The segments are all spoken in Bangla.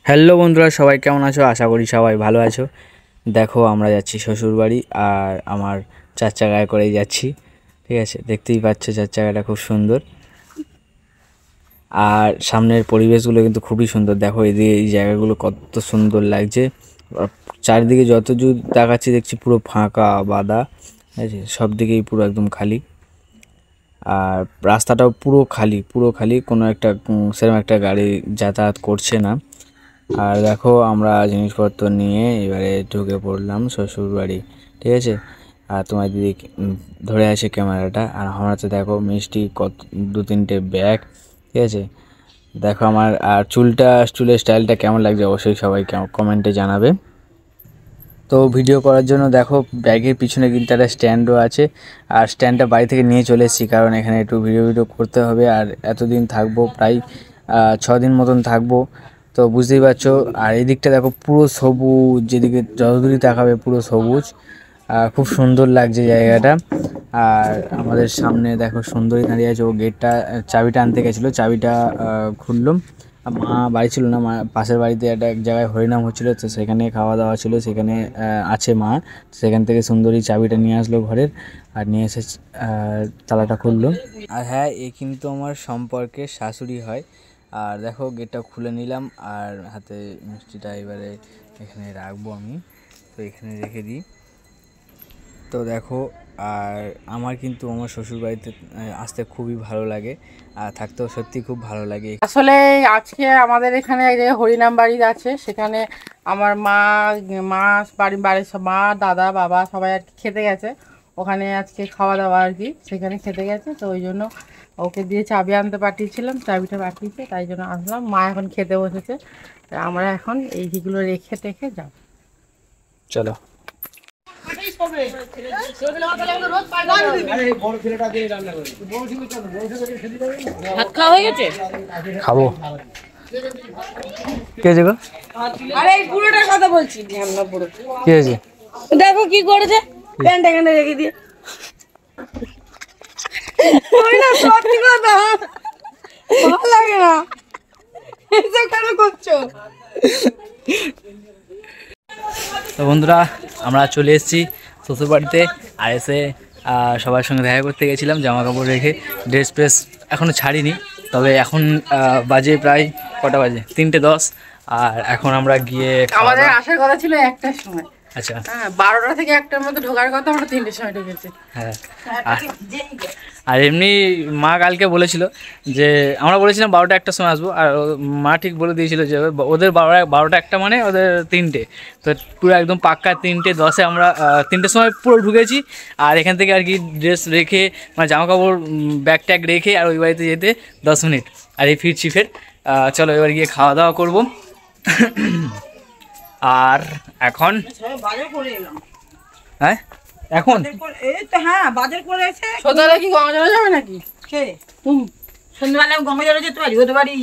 হ্যালো বন্ধুরা, সবাই কেমন আছো? আশা করি সবাই ভালো আছো। দেখো আমরা যাচ্ছি শ্বশুরবাড়ি, আর আমার 4 চাকায় করেই যাচ্ছি। ঠিক আছে, দেখতেই পাচ্ছ 4 চাকাটা খুব সুন্দর, আর সামনের পরিবেশগুলো কিন্তু খুবই সুন্দর। দেখো এদিকে এই জায়গাগুলো কত সুন্দর লাগছে। চারিদিকে যত দূর তাকাচ্ছি দেখছি পুরো ফাঁকা বাদা, ঠিক আছে, সব দিকেই পুরো একদম খালি, আর রাস্তাটাও পুরো খালি, পুরো খালি, কোনো একটা সেরকম একটা গাড়ি যাতায়াত করছে না। আর দেখো আমরা জিনিসপত্র নিয়ে এবারে ঢুকে পড়লাম শ্বশুর বাড়ি। ঠিক আছে, আর তোমার দিদি ধরে আছে ক্যামেরাটা, আর আমরা তো দেখো মিষ্টি কত 2-3টে ব্যাগ। ঠিক আছে, দেখো আমার আর চুলের স্টাইলটা কেমন লাগছে অবশ্যই সবাই কমেন্টে জানাবে। তো ভিডিও করার জন্য দেখো ব্যাগের পিছনে কিন্তু একটা স্ট্যান্ডও আছে, আর স্ট্যান্ডটা বাড়ি থেকে নিয়ে চলে এসেছি, কারণ এখানে একটু ভিডিও করতে হবে। আর এতদিন থাকবো, প্রায় 6 দিন মতন থাকবো, তো বুঝতেই পারছো। আর এই দিকটা দেখো পুরো সবুজ, যেদিকে যতদূরই তাকাবে পুরো সবুজ, খুব সুন্দর লাগছে জায়গাটা। আর আমাদের সামনে দেখো সুন্দরী দাঁড়িয়ে আছে, ও গেটটা চাবিটা আনতে গেছিলো, চাবিটা খুললাম। মা বাড়ি ছিল না, মা পাশের বাড়িতে একটা এক জায়গায় হরিনাম হচ্ছিলো, তো সেখানে খাওয়া দাওয়া ছিল, সেখানে আছে মা। সেখান থেকে সুন্দরী চাবিটা নিয়ে আসলো ঘরের, আর নিয়ে এসে তালাটা খুললো। আর হ্যাঁ, এ কিন্তু আমার সম্পর্কে শাশুড়ি হয়। আর দেখো গেটটা খুলে নিলাম, আর হাতে মিষ্টিটা এবারে এখানে রাখবো আমি, তো এখানে রেখে দিই। তো দেখো, আর আমার কিন্তু আমার শ্বশুরবাড়িতে আসতে খুবই ভালো লাগে, আর থাকতেও সত্যি খুব ভালো লাগে। আসলে আজকে আমাদের এখানে এক জায়গায় হরিনাম বাড়ি আছে, সেখানে আমার মা মা বাড়ির সব মা দাদা বাবা সবাই আর কি খেতে গেছে। ওখানে আজকে খাওয়া দাওয়া আর কি, সেখানে খেতে গেছে, তো ওই জন্য ওকে দিয়ে চাবি আনতে পাঠিয়েছিলাম, চাবিটা পাঠিয়েছে, তাই জন্য আসলাম। মা এখন খেতে বসেছে, আমরা এখন এইগুলো রেখে টেখে যাব। চলো। ভাত খাওয়া হয়ে গেছে? খাবো। কে আছে গো? আরে এই বুড়োটার কথা বলছি, ঢ্যামনা বুড়ো। কে আছে? দেখো কি করেছে, প্যান্ট এখানে রেখে দিয়ে। ওই না, সত্যি কথা, ভালো লাগে না, এসব কেন করছো? তো বন্ধুরা, আমরা চলে এসেছি শ্বশুরবাড়িতে, আর এসে সবার সঙ্গে দেখা করতে গেছিলাম, জামা কাপড় রেখে ড্রেস ফ্রেস এখনও ছাড়িনি। তবে এখন বাজে প্রায় কটা বাজে, 3:10, আর এখন আমরা গিয়ে আমাদের আসার কথা ছিল 1টার সময়। আচ্ছা, হ্যাঁ, 12টা থেকে 1টার মধ্যে ঢোকার কথা, আমরা 3টের সময় ঢুকেছি। হ্যাঁ। আর এমনি মা কালকে বলেছিল যে, আমরা বলেছিলাম 12টা-1টার সময় আসবো, আর মা ঠিক বলে দিয়েছিল যে ওদের 12টা-1টা মানে ওদের 3টে, তো পুরো একদম পাক্কা 3:10-এ আমরা 3টের সময় পুরো ঢুকেছি। আর এখান থেকে আর কি ড্রেস রেখে, মানে জামা কাপড় ব্যাগ ট্যাগ রেখে, আর ওই বাড়িতে যেতে 10 মিনিট, আর এই ফিরছি ফের। চলো এবার গিয়ে খাওয়া দাওয়া করবো। আর এখন হ্যাঁ, এখন হ্যাঁ, বাজার করে এসে সন্ধ্যাবেলা কি গঙ্গা জলে যাবে নাকি? তুমি সন্ধ্যাবেলা গঙ্গা জলে যেতে পারি, ওদের বাড়ি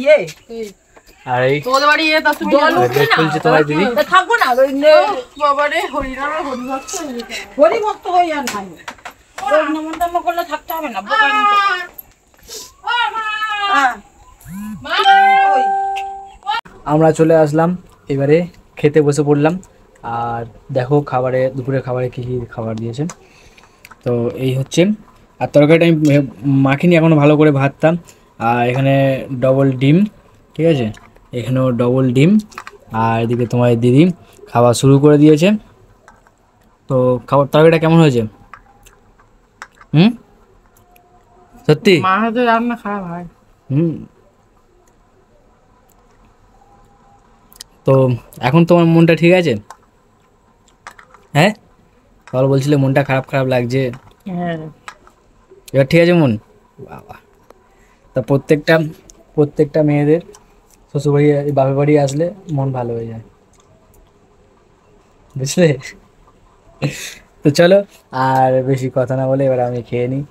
আর এই তোদের বাড়ি তা তুমি জল উঠবে না, খুলছে তোমার দিদি। থাকবো না বাবা রে, হরিনামে হরিভক্ত হই আর নাই, নিমন্ত্রণ করলে থাকতে হবে না। আমরা চলে আসলাম, এবারে খেতে বসে পড়লাম। আর দেখো খাবারে, দুপুরের খাবারে কী কী খাবার দিয়েছে, তো এই হচ্ছে। আর তরকারিটা আমি মাখিনি এখনও ভালো করে ভাতটা। আর এখানে ডবল ডিম, ঠিক আছে, এখানেও ডবল ডিম। আর এদিকে তোমার দিদি খাওয়া শুরু করে দিয়েছে। তো খাবার তরকারিটা কেমন হয়েছে? সত্যি? মা হাতে রান্না খারাপ হয়। তো এখন তোমার মনটা ঠিক আছে? হ্যাঁ, তাহলে বলছিলে মনটা খারাপ খারাপ লাগছে, হ্যাঁ এবার ঠিক আছে মন? বাবা, তা প্রত্যেকটা মেয়েদের শ্বশুরবাড়ি বাপের বাড়ি আসলে মন ভালো হয়ে যায়, বুঝলে? তো চলো, আর বেশি কথা না বলে এবার আমি খেয়ে নিই।